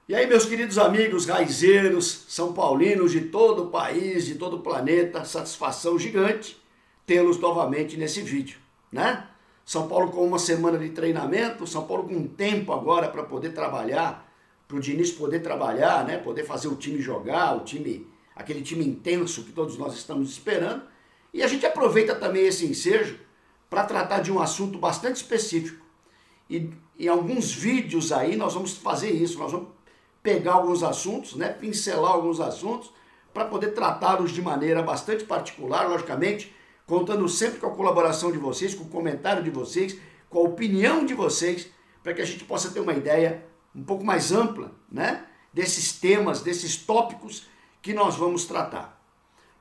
E aí, meus queridos amigos raizeiros, são paulinos de todo o país, de todo o planeta, satisfação gigante tê-los novamente nesse vídeo, né? São Paulo com uma semana de treinamento, São Paulo com um tempo agora para poder trabalhar, para o Diniz poder trabalhar, né? Poder fazer o time jogar, aquele time intenso que todos nós estamos esperando. E a gente aproveita também esse ensejo para tratar de um assunto bastante específico. E em alguns vídeos aí nós vamos fazer isso, nós vamos pegar alguns assuntos, né, pincelar alguns assuntos, para poder tratá-los de maneira bastante particular, logicamente, contando sempre com a colaboração de vocês, com o comentário de vocês, com a opinião de vocês, para que a gente possa ter uma ideia um pouco mais ampla, né, desses temas, desses tópicos que nós vamos tratar.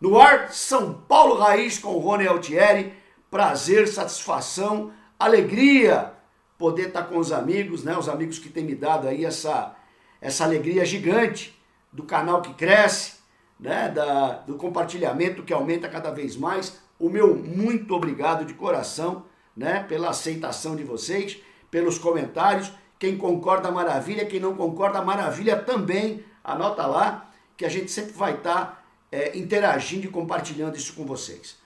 No ar, São Paulo Raiz com o Rony Altieri, prazer, satisfação, alegria, poder estar com os amigos, né, os amigos que têm me dado aí essa alegria gigante do canal que cresce, né, do compartilhamento que aumenta cada vez mais. O meu muito obrigado de coração, né, pela aceitação de vocês, pelos comentários. Quem concorda, maravilha. Quem não concorda, maravilha também. Anota lá que a gente sempre vai estar interagindo e compartilhando isso com vocês.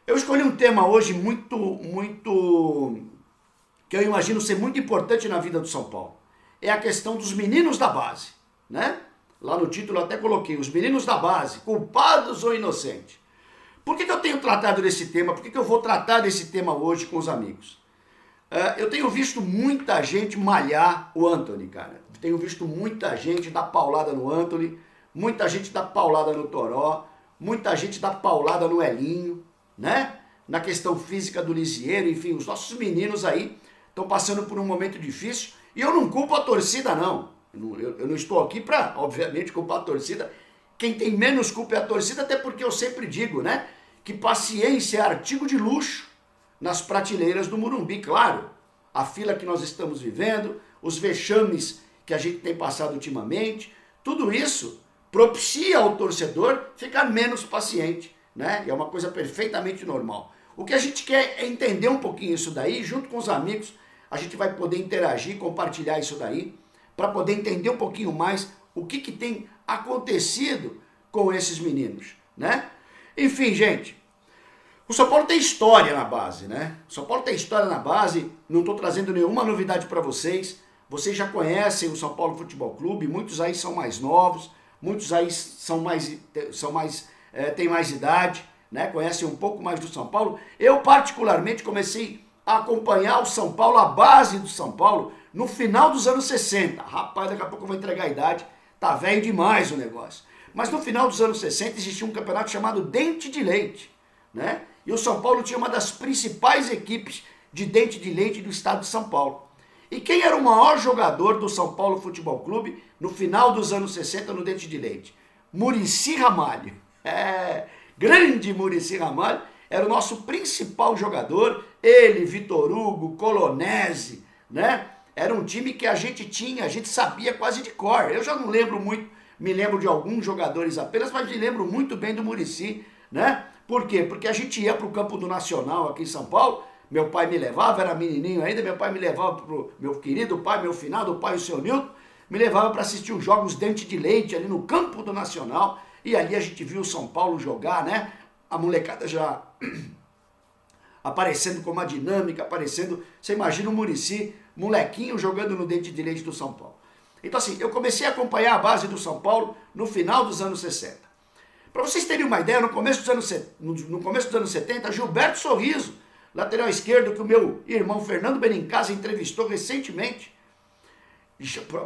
Eu escolhi um tema hoje que eu imagino ser muito importante na vida do São Paulo. É a questão dos meninos da base, né? Lá no título eu até coloquei, os meninos da base, culpados ou inocentes. Por que eu tenho tratado desse tema? Por que eu vou tratar desse tema hoje com os amigos? Eu tenho visto muita gente malhar o Antony, cara. Tenho visto muita gente dar paulada no Antony, muita gente dar paulada no Toró, muita gente dar paulada no Elinho, né? Na questão física do Lisieiro, enfim, os nossos meninos aí estão passando por um momento difícil. E eu não culpo a torcida, não. Eu não estou aqui para, obviamente, culpar a torcida. Quem tem menos culpa é a torcida, até porque eu sempre digo, né, que paciência é artigo de luxo nas prateleiras do Morumbi. Claro, a fila que nós estamos vivendo, os vexames que a gente tem passado ultimamente, tudo isso propicia ao torcedor ficar menos paciente, né? E é uma coisa perfeitamente normal. O que a gente quer é entender um pouquinho isso daí, junto com os amigos. A gente vai poder interagir, compartilhar isso daí, para poder entender um pouquinho mais o que tem acontecido com esses meninos, né? Enfim, gente, o São Paulo tem história na base, né? O São Paulo tem história na base, não estou trazendo nenhuma novidade para vocês. Vocês já conhecem o São Paulo Futebol Clube, muitos aí são mais novos, muitos aí têm mais idade, né? Conhecem um pouco mais do São Paulo. Eu, particularmente, comecei a acompanhar o São Paulo, a base do São Paulo, no final dos anos 60. Rapaz, daqui a pouco eu vou entregar a idade, tá velho demais o negócio. Mas no final dos anos 60 existia um campeonato chamado Dente de Leite, né? E o São Paulo tinha uma das principais equipes de Dente de Leite do estado de São Paulo. E quem era o maior jogador do São Paulo Futebol Clube no final dos anos 60 no Dente de Leite? Muricy Ramalho. Grande Muricy Ramalho. Era o nosso principal jogador, ele, Vitor Hugo, Colonese, né? Era um time que a gente sabia quase de cor. Eu já não lembro muito, me lembro de alguns jogadores apenas, mas me lembro muito bem do Muricy, né? Por quê? Porque a gente ia para o campo do Nacional aqui em São Paulo, meu pai me levava, era menininho ainda, meu pai me levava pro meu querido pai, meu finado pai, o seu Nilton, me levava para assistir os jogos Dente de Leite ali no campo do Nacional, e ali a gente viu o São Paulo jogar, né? A molecada já aparecendo com uma dinâmica, aparecendo... Você imagina o Muricy, molequinho, jogando no Dente de Leite do São Paulo. Então assim, eu comecei a acompanhar a base do São Paulo no final dos anos 60. Para vocês terem uma ideia, no começo dos anos 70, Gilberto Sorriso, lateral esquerdo, que o meu irmão Fernando Benincasa entrevistou recentemente,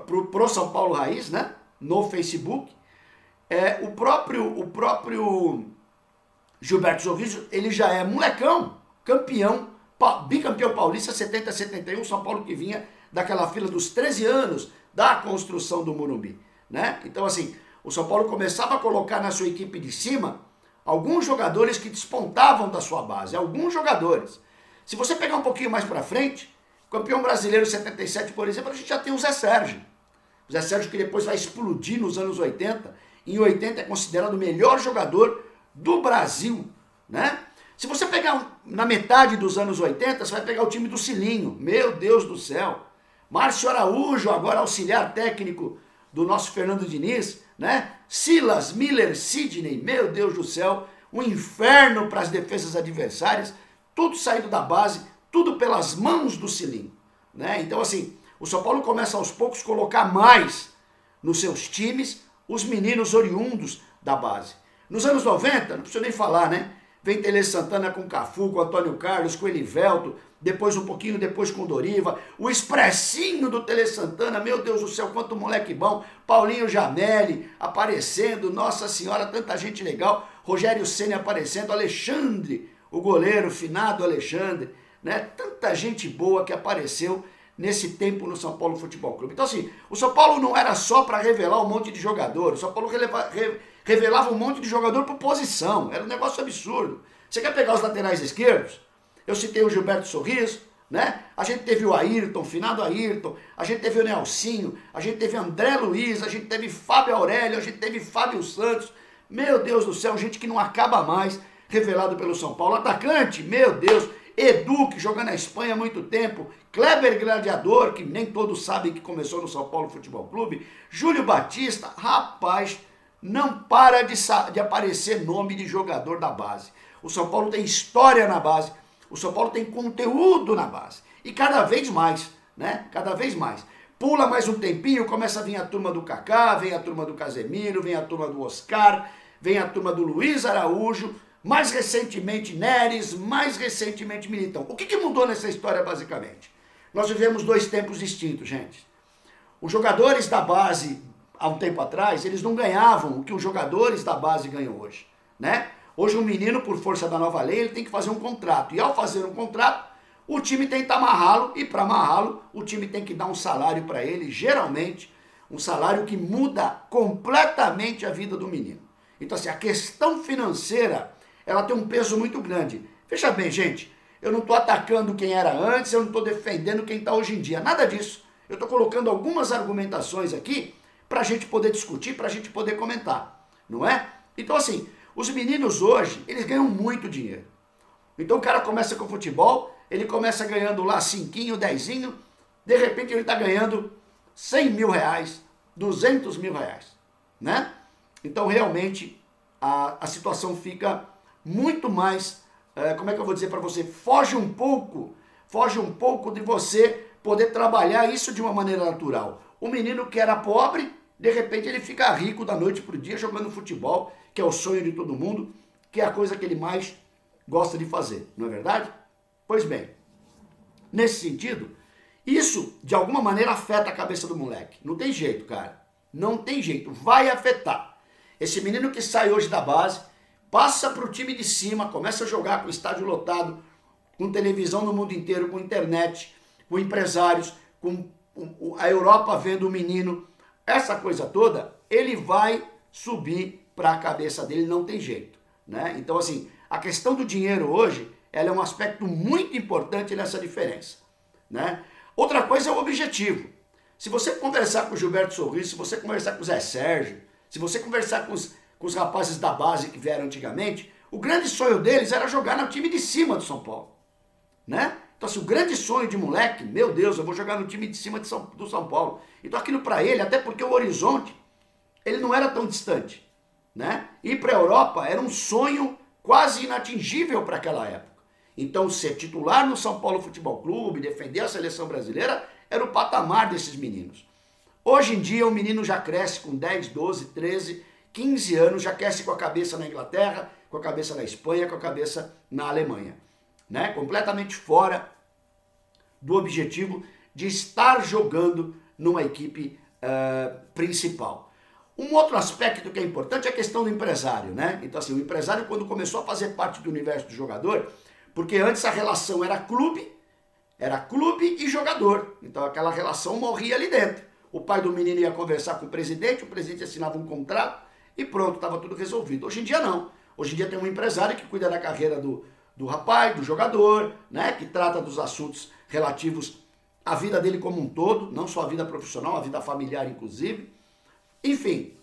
pro São Paulo Raiz, né? No Facebook. O próprio Gilberto Sorriso, ele já é molecão, bicampeão paulista 70-71, São Paulo que vinha daquela fila dos 13 anos da construção do Morumbi, né? Então assim, o São Paulo começava a colocar na sua equipe de cima alguns jogadores que despontavam da sua base, alguns jogadores. Se você pegar um pouquinho mais para frente, campeão brasileiro 77, por exemplo, a gente já tem o Zé Sérgio. O Zé Sérgio que depois vai explodir nos anos 80, em 80 é considerado o melhor jogador do Brasil, né? Se você pegar na metade dos anos 80, você vai pegar o time do Cilinho, meu Deus do céu. Márcio Araújo, agora auxiliar técnico do nosso Fernando Diniz, né? Silas, Miller, Sidney, meu Deus do céu, um inferno para as defesas adversárias, tudo saído da base, tudo pelas mãos do Cilinho, né? Então assim, o São Paulo começa aos poucos a colocar mais nos seus times os meninos oriundos da base. Nos anos 90, não preciso nem falar, né? Vem Tele Santana com Cafu, com Antônio Carlos, com Elivelto, depois um pouquinho depois com Doriva, o expressinho do Tele Santana, meu Deus do céu, quanto moleque bom, Paulinho Jamelli aparecendo, nossa senhora, tanta gente legal, Rogério Ceni aparecendo, Alexandre, o goleiro, finado Alexandre, né? Tanta gente boa que apareceu nesse tempo no São Paulo Futebol Clube. Então assim, o São Paulo não era só para revelar um monte de jogador, o São Paulo revelava um monte de jogador por posição, era um negócio absurdo. Você quer pegar os laterais esquerdos? Eu citei o Gilberto Sorriso, né? A gente teve o Ayrton, finado Ayrton, a gente teve o Nelsinho, a gente teve André Luiz, a gente teve Fábio Aurélio, a gente teve Fábio Santos. Meu Deus do céu, gente que não acaba mais, revelado pelo São Paulo. Atacante, meu Deus, Edu, que joga na Espanha há muito tempo, Kleber Gladiador, que nem todos sabem que começou no São Paulo Futebol Clube, Júlio Batista, rapaz, não para de aparecer nome de jogador da base. O São Paulo tem história na base, o São Paulo tem conteúdo na base. E cada vez mais, né? Cada vez mais. Pula mais um tempinho, começa a vir a turma do Kaká, vem a turma do Casemiro, vem a turma do Oscar, vem a turma do Luiz Araújo, mais recentemente Neres, mais recentemente Militão. O que mudou nessa história basicamente? Nós vivemos dois tempos distintos, gente. Os jogadores da base, há um tempo atrás, eles não ganhavam o que os jogadores da base ganham hoje, né? Hoje um menino, por força da nova lei, ele tem que fazer um contrato. E ao fazer um contrato, o time tenta amarrá-lo. E para amarrá-lo, o time tem que dar um salário para ele, geralmente, um salário que muda completamente a vida do menino. Então assim, a questão financeira, ela tem um peso muito grande. Veja bem, gente, eu não estou atacando quem era antes, eu não estou defendendo quem está hoje em dia. Nada disso. Eu estou colocando algumas argumentações aqui para a gente poder discutir, para a gente poder comentar. Não é? Então assim, os meninos hoje, eles ganham muito dinheiro. Então o cara começa com futebol, ele começa ganhando lá 5, 10, de repente ele está ganhando 100 mil reais, 200 mil reais, né? Então realmente a situação fica muito mais, como é que eu vou dizer para você, foge um pouco de você poder trabalhar isso de uma maneira natural. O menino que era pobre, de repente ele fica rico da noite para o dia jogando futebol, que é o sonho de todo mundo, que é a coisa que ele mais gosta de fazer, não é verdade? Pois bem, nesse sentido, isso de alguma maneira afeta a cabeça do moleque. Não tem jeito, cara. Não tem jeito, vai afetar. Esse menino que sai hoje da base, passa para o time de cima, começa a jogar com estádio lotado, com televisão no mundo inteiro, com internet, com empresários, com a Europa vendo o menino, essa coisa toda, ele vai subir para a cabeça dele, não tem jeito, né? Então assim, a questão do dinheiro hoje, ela é um aspecto muito importante nessa diferença, né? Outra coisa é o objetivo. Se você conversar com o Gilberto Sorriso, se você conversar com o Zé Sérgio, se você conversar com os rapazes da base que vieram antigamente, o grande sonho deles era jogar no time de cima do São Paulo, né? Então assim, o grande sonho de moleque, meu Deus, eu vou jogar no time de cima do São Paulo. Então aquilo para ele, até porque o horizonte, ele não era tão distante, né? Ir para a Europa era um sonho quase inatingível para aquela época. Então ser titular no São Paulo Futebol Clube, defender a seleção brasileira, era o patamar desses meninos. Hoje em dia o menino já cresce com 10, 12, 13, 15 anos, já cresce com a cabeça na Inglaterra, com a cabeça na Espanha, com a cabeça na Alemanha, né? Completamente fora do objetivo de estar jogando numa equipe principal. Um outro aspecto que é importante é a questão do empresário, né? Então assim, o empresário quando começou a fazer parte do universo do jogador, porque antes a relação era clube e jogador, então aquela relação morria ali dentro. O pai do menino ia conversar com o presidente assinava um contrato e pronto, estava tudo resolvido. Hoje em dia não. Hoje em dia tem um empresário que cuida da carreira do rapaz, do jogador, né? Que trata dos assuntos relativos à vida dele como um todo, não só a vida profissional, a vida familiar inclusive. Enfim,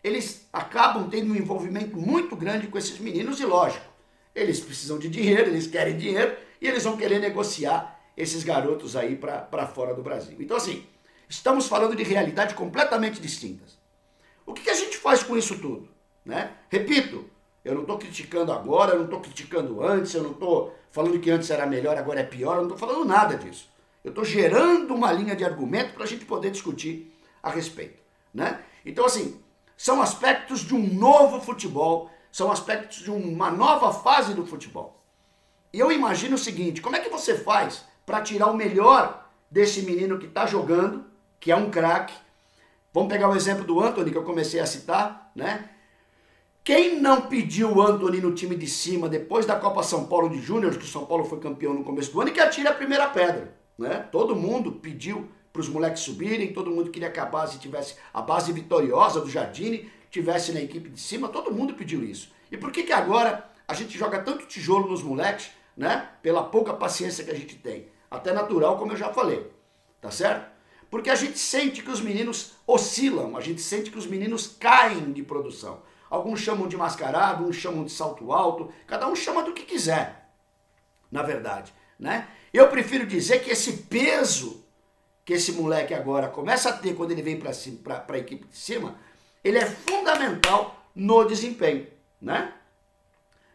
eles acabam tendo um envolvimento muito grande com esses meninos e lógico, eles precisam de dinheiro, eles querem dinheiro e eles vão querer negociar esses garotos aí para fora do Brasil. Então assim, Estamos falando de realidades completamente distintas. O que a gente faz com isso tudo? Né? Repito, eu não estou criticando agora, eu não estou criticando antes, eu não estou falando que antes era melhor, agora é pior, eu não estou falando nada disso. Eu estou gerando uma linha de argumento para a gente poder discutir a respeito. Né? Então, assim, são aspectos de um novo futebol, são aspectos de uma nova fase do futebol. E eu imagino o seguinte, como é que você faz para tirar o melhor desse menino que está jogando, que é um craque? Vamos pegar o exemplo do Antony, que eu comecei a citar, né? Quem não pediu o Antony no time de cima depois da Copa São Paulo de Júnior, que o São Paulo foi campeão no começo do ano, e que atire a primeira pedra, né? Todo mundo pediu para os moleques subirem, todo mundo queria que a base tivesse, a base vitoriosa do Jardine tivesse na equipe de cima, todo mundo pediu isso. E por que agora a gente joga tanto tijolo nos moleques, né? Pela pouca paciência que a gente tem. Até natural, como eu já falei, tá certo? Porque a gente sente que os meninos oscilam, a gente sente que os meninos caem de produção. Alguns chamam de mascarado, uns chamam de salto alto, cada um chama do que quiser, na verdade, né? Eu prefiro dizer que esse peso que esse moleque agora começa a ter quando ele vem para a equipe de cima, ele é fundamental no desempenho, né?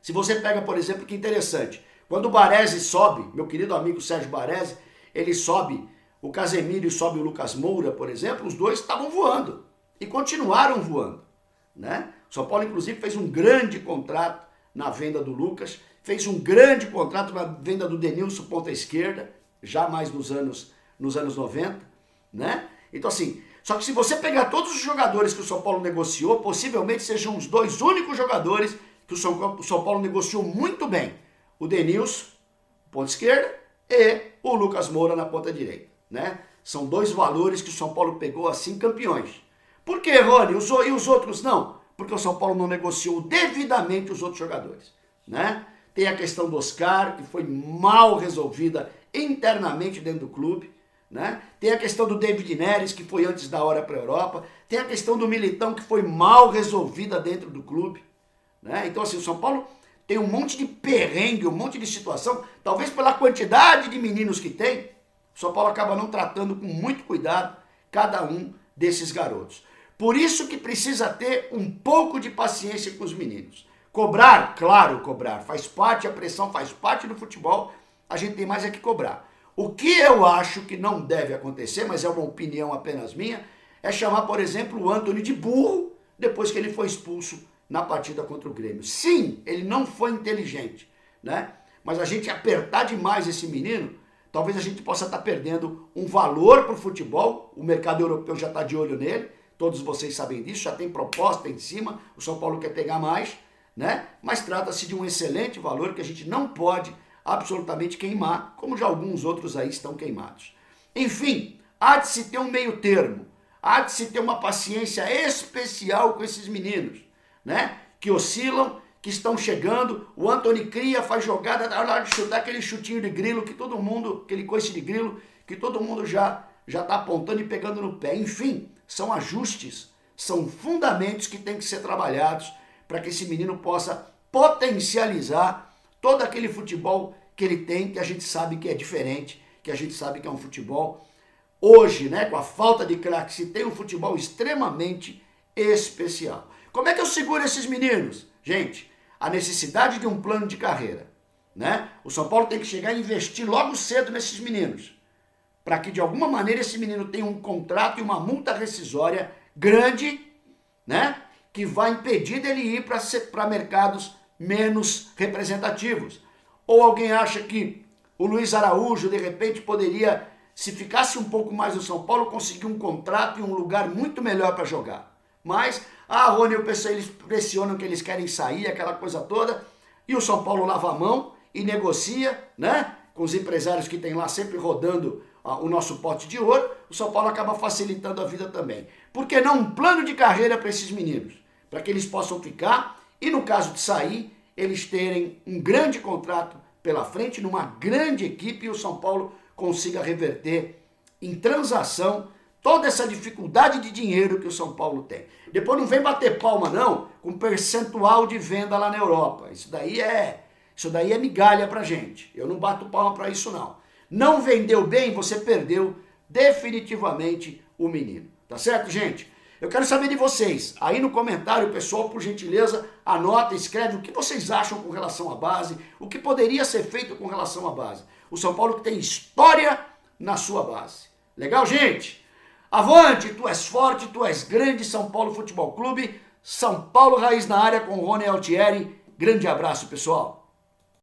Se você pega, por exemplo, que interessante, quando o Baresi sobe, meu querido amigo Sérgio Baresi, ele sobe o Casemiro e sobe o Lucas Moura, por exemplo, os dois estavam voando e continuaram voando, né? O São Paulo, inclusive, fez um grande contrato na venda do Lucas, fez um grande contrato na venda do Denilson, ponta esquerda, já mais nos anos 90, né? Então, assim, só que se você pegar todos os jogadores que o São Paulo negociou, possivelmente sejam os dois únicos jogadores que o São Paulo negociou muito bem. O Denilson, ponta esquerda, e o Lucas Moura na ponta direita, né? São dois valores que o São Paulo pegou assim campeões. Por que, Rony? E os outros não? Porque o São Paulo não negociou devidamente os outros jogadores, né? Tem a questão do Oscar, que foi mal resolvida internamente dentro do clube, né? Tem a questão do David Neres, que foi antes da hora para a Europa. Tem a questão do Militão, que foi mal resolvida dentro do clube, né? Então, assim, o São Paulo tem um monte de perrengue, um monte de situação, talvez pela quantidade de meninos que tem, o São Paulo acaba não tratando com muito cuidado cada um desses garotos. Por isso que precisa ter um pouco de paciência com os meninos. Cobrar, claro, cobrar, faz parte, a pressão faz parte do futebol, a gente tem mais é que cobrar. O que eu acho que não deve acontecer, mas é uma opinião apenas minha, é chamar, por exemplo, o Antony de burro depois que ele foi expulso na partida contra o Grêmio. Sim, ele não foi inteligente, né? Mas a gente apertar demais esse menino, talvez a gente possa estar perdendo um valor para o futebol, o mercado europeu já está de olho nele, todos vocês sabem disso, já tem proposta em cima, o São Paulo quer pegar mais, né? Mas trata-se de um excelente valor que a gente não pode absolutamente queimar, como já alguns outros aí estão queimados. Enfim, há de se ter um meio termo, há de se ter uma paciência especial com esses meninos, né? Que oscilam, que estão chegando, o Antony cria, faz jogada, na hora de chutar aquele chutinho de grilo, que todo mundo, aquele coice de grilo, que todo mundo já está apontando e pegando no pé. Enfim, são ajustes, são fundamentos que têm que ser trabalhados para que esse menino possa potencializar todo aquele futebol que ele tem, que a gente sabe que é diferente, que a gente sabe que é um futebol, hoje, né, com a falta de craque, se tem um futebol extremamente especial. Como é que eu seguro esses meninos? Gente, a necessidade de um plano de carreira, né? O São Paulo tem que chegar e investir logo cedo nesses meninos, para que de alguma maneira esse menino tenha um contrato e uma multa rescisória grande, né? Que vai impedir dele ir para mercados menos representativos. Ou alguém acha que o Luiz Araújo, de repente, poderia, se ficasse um pouco mais no São Paulo, conseguir um contrato e um lugar muito melhor para jogar. Mas, Rony, o pessoal, eles pressionam que eles querem sair, aquela coisa toda, e o São Paulo lava a mão e negocia, né? Com os empresários que tem lá sempre rodando o nosso pote de ouro, o São Paulo acaba facilitando a vida também. Por que não um plano de carreira para esses meninos? Para que eles possam ficar e, no caso de sair, eles terem um grande contrato pela frente, numa grande equipe, e o São Paulo consiga reverter em transação toda essa dificuldade de dinheiro que o São Paulo tem. Depois não vem bater palma, não, com percentual de venda lá na Europa. Isso daí é migalha pra gente. Eu não bato palma para isso, não. Não vendeu bem, você perdeu definitivamente o menino. Tá certo, gente? Eu quero saber de vocês. Aí no comentário, pessoal, por gentileza, anota, escreve o que vocês acham com relação à base, o que poderia ser feito com relação à base. O São Paulo que tem história na sua base. Legal, gente? Avante, tu és forte, tu és grande, São Paulo Futebol Clube, São Paulo Raiz na área com o Rony Altieri. Grande abraço, pessoal.